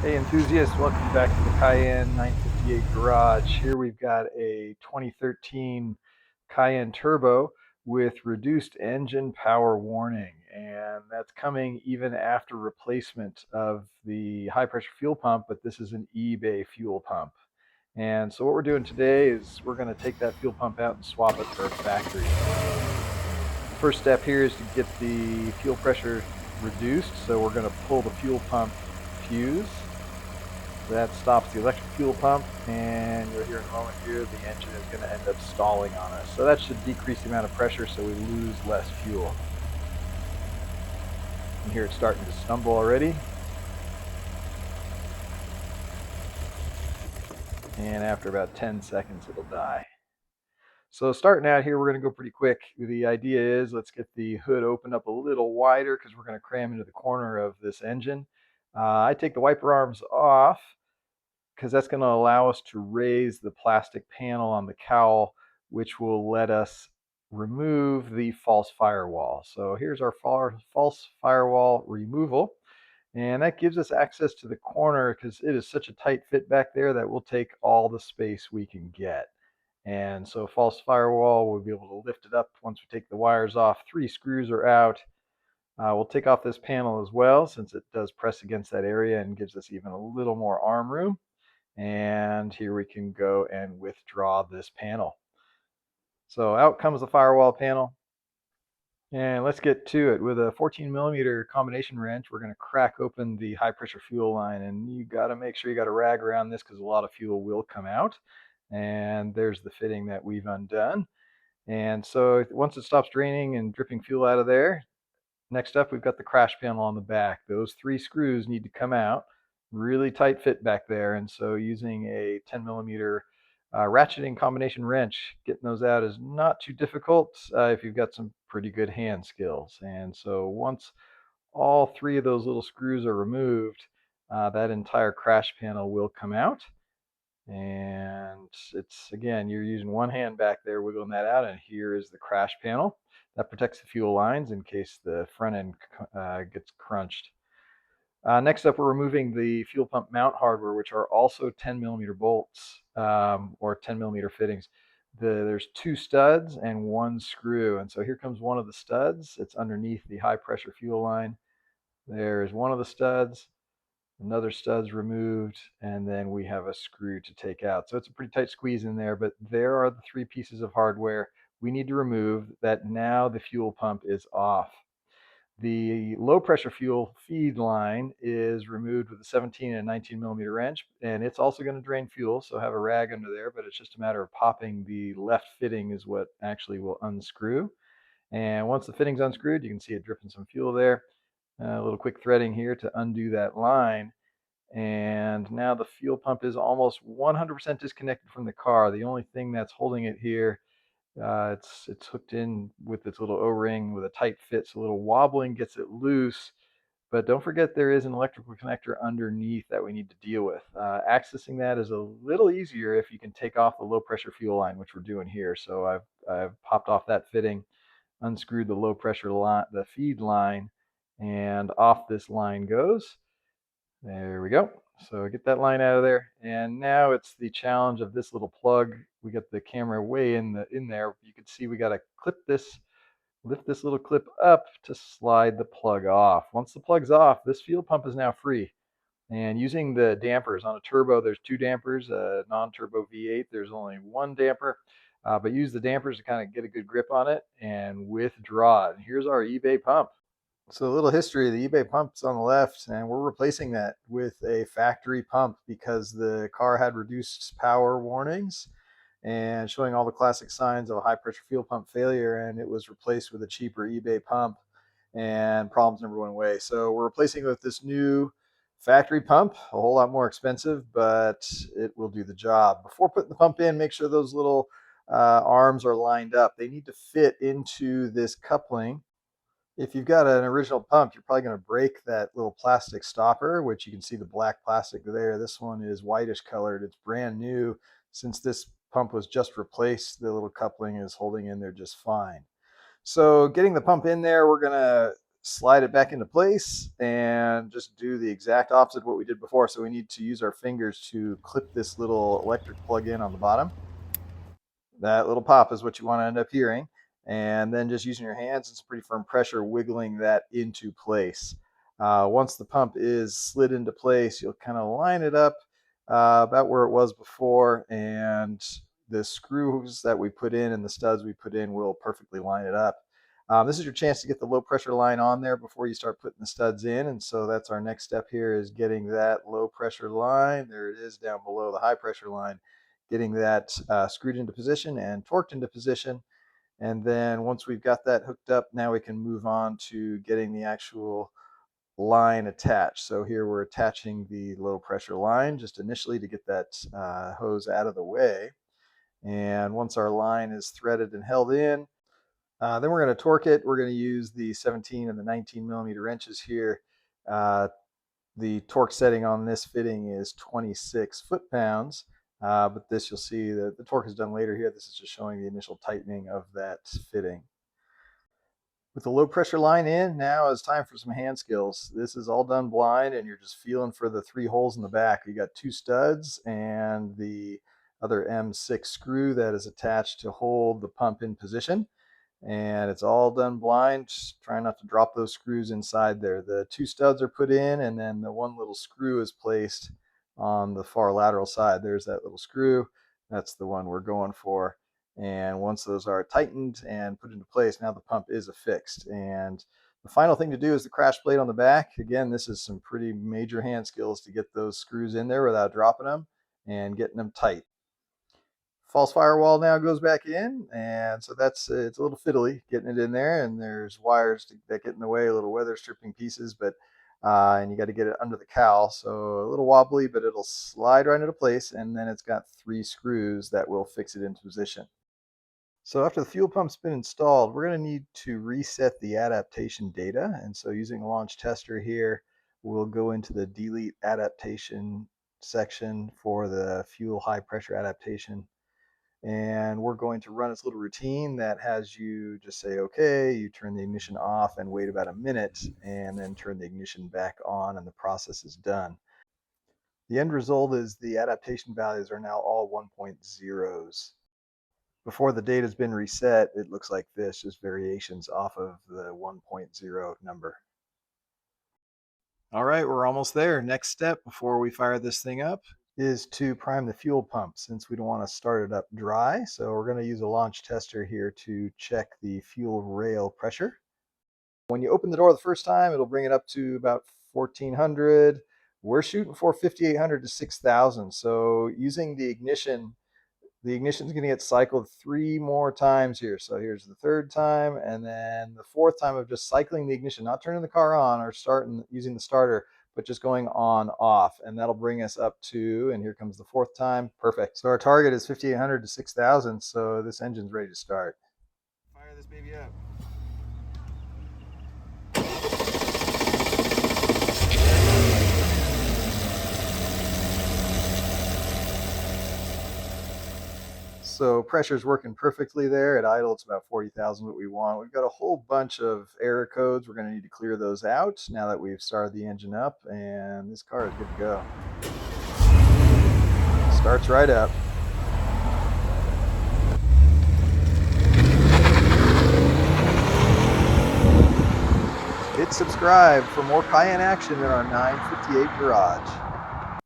Hey enthusiasts, welcome back to the Cayenne 958 garage. Here we've got a 2013 Cayenne Turbo with reduced engine power warning, and that's coming even after replacement of the high pressure fuel pump, but this is an eBay fuel pump. And so what we're doing today is we're going to take that fuel pump out and swap it for a factory. The first step here is to get the fuel pressure reduced, so we're going to pull the fuel pump fuse. That stops the electric fuel pump, and you'll hear in a moment here the engine is going to end up stalling on us. So that should decrease the amount of pressure so we lose less fuel. And here it's starting to stumble already. And after about 10 seconds, it'll die. So starting out here, we're going to go pretty quick. The idea is let's get the hood opened up a little wider because we're going to cram into the corner of this engine. I take the wiper arms off because that's going to allow us to raise the plastic panel on the cowl, which will let us remove the false firewall. So here's our false firewall removal. And that gives us access to the corner because it is such a tight fit back there that we'll take all the space we can get. And so false firewall, we'll be able to lift it up once we take the wires off. 3 screws are out. We'll take off this panel as well since it does press against that area and gives us even a little more arm room. And here we can go and withdraw this panel. So out comes the firewall panel. And let's get to it. With a 14mm combination wrench, we're going to crack open the high pressure fuel line. And you got to make sure you got a rag around this because a lot of fuel will come out. And there's the fitting that we've undone. And so once it stops draining and dripping fuel out of there, next up we've got the crash panel on the back. Those 3 screws need to come out. Really tight fit back there. And so using a 10mm ratcheting combination wrench, getting those out is not too difficult if you've got some pretty good hand skills. And so once all 3 of those little screws are removed, that entire crash panel will come out. And it's, again, you're using one hand back there wiggling that out, and here is the crash panel. That protects the fuel lines in case the front end gets crunched. Next up, we're removing the fuel pump mount hardware, which are also 10mm bolts or 10mm fittings. There's 2 studs and 1 screw. And so here comes one of the studs. It's underneath the high pressure fuel line. There's one of the studs. Another stud's removed, and then we have a screw to take out. So it's a pretty tight squeeze in there, but there are the 3 pieces of hardware we need to remove. That now the fuel pump is off. The low pressure fuel feed line is removed with a 17 and 19mm wrench, and it's also going to drain fuel, so have a rag under there, but it's just a matter of popping the left fitting is what actually will unscrew. And once the fitting's unscrewed, you can see it dripping some fuel there. A little quick threading here to undo that line. And now the fuel pump is almost 100% disconnected from the car. The only thing that's holding it here, it's hooked in with this little O-ring with a tight fit, so a little wobbling gets it loose. But don't forget there is an electrical connector underneath that we need to deal with. Accessing that is a little easier if you can take off the low pressure fuel line, which we're doing here. So I've popped off that fitting, unscrewed the low pressure line, the feed line, and off this line goes. There we go. So get that line out of there. And now it's the challenge of this little plug. We got the camera way in there. You can see we got to lift this little clip up to slide the plug off. Once the plug's off, this fuel pump is now free. And using the dampers on a turbo, there's 2 dampers. A non-turbo V8, there's only 1 damper. But use the dampers to kind of get a good grip on it and withdraw it. And here's our eBay pump. So a little history, the eBay pump's on the left, and we're replacing that with a factory pump because the car had reduced power warnings and showing all the classic signs of a high pressure fuel pump failure, and it was replaced with a cheaper eBay pump, and problems never went away. So we're replacing it with this new factory pump, a whole lot more expensive, but it will do the job. Before putting the pump in, make sure those little arms are lined up. They need to fit into this coupling. If you've got an original pump, you're probably going to break that little plastic stopper, which you can see the black plastic there. This one is whitish colored. It's brand new. Since this pump was just replaced, the little coupling is holding in there just fine. So getting the pump in there, we're going to slide it back into place and just do the exact opposite of what we did before. So we need to use our fingers to clip this little electric plug in on the bottom. That little pop is what you want to end up hearing. And then just using your hands and some pretty firm pressure, wiggling that into place. Once the pump is slid into place, you'll kind of line it up about where it was before, and the screws that we put in and the studs we put in will perfectly line it up. This is your chance to get the low pressure line on there before you start putting the studs in. And so that's our next step here, is getting that low pressure line. There it is down below the high pressure line, getting that screwed into position and torqued into position. And then once we've got that hooked up, now we can move on to getting the actual line attached. So here we're attaching the low pressure line just initially to get that hose out of the way. And once our line is threaded and held in, then we're going to torque it. We're going to use the 17 and the 19 millimeter wrenches here. The torque setting on this fitting is 26 foot-pounds, but this, you'll see that the torque is done later here. This is just showing the initial tightening of that fitting. With the low pressure line in, now it's time for some hand skills. This is all done blind, and you're just feeling for the 3 holes in the back. You got 2 studs and the other M6 screw that is attached to hold the pump in position. And it's all done blind. Just try not to drop those screws inside there. The 2 studs are put in, and then the one little screw is placed on the far lateral side. There's that little screw. That's the one we're going for. And once those are tightened and put into place, now the pump is affixed. And the final thing to do is the crash plate on the back. Again, this is some pretty major hand skills to get those screws in there without dropping them and getting them tight. False firewall now goes back in, and so that's it's a little fiddly getting it in there, and there's wires that get in the way, little weather stripping pieces, but and you got to get it under the cowl, so a little wobbly, but it'll slide right into place. And then it's got 3 screws that will fix it into position. So after the fuel pump's been installed, we're going to need to reset the adaptation data. And so using a launch tester here, we'll go into the delete adaptation section for the fuel high pressure adaptation. And we're going to run this little routine that has you just say, okay, you turn the ignition off and wait about a minute, and then turn the ignition back on, and the process is done. The end result is the adaptation values are now all 1.0s. Before the data has been reset, it looks like this, just variations off of the 1.0 number. All right, we're almost there. Next step before we fire this thing up is to prime the fuel pump, since we don't want to start it up dry. So we're going to use a launch tester here to check the fuel rail pressure. When you open the door the first time, it'll bring it up to about 1400. We're shooting for 5800 to 6000. So using the ignition is going to get cycled 3 more times here. So here's the 3rd time, and then the 4th time of just cycling the ignition, not turning the car on or using the starter, but just going on off. And that'll bring us up to, and here comes the 4th time. Perfect. So our target is 5800 to 6000. So this engine's ready to start. Fire this baby up. So pressure's working perfectly there. At idle, it's about 40,000 what we want. We've got a whole bunch of error codes. We're going to need to clear those out now that we've started the engine up, and this car is good to go. Starts right up. Hit subscribe for more Cayenne action in our 958 garage.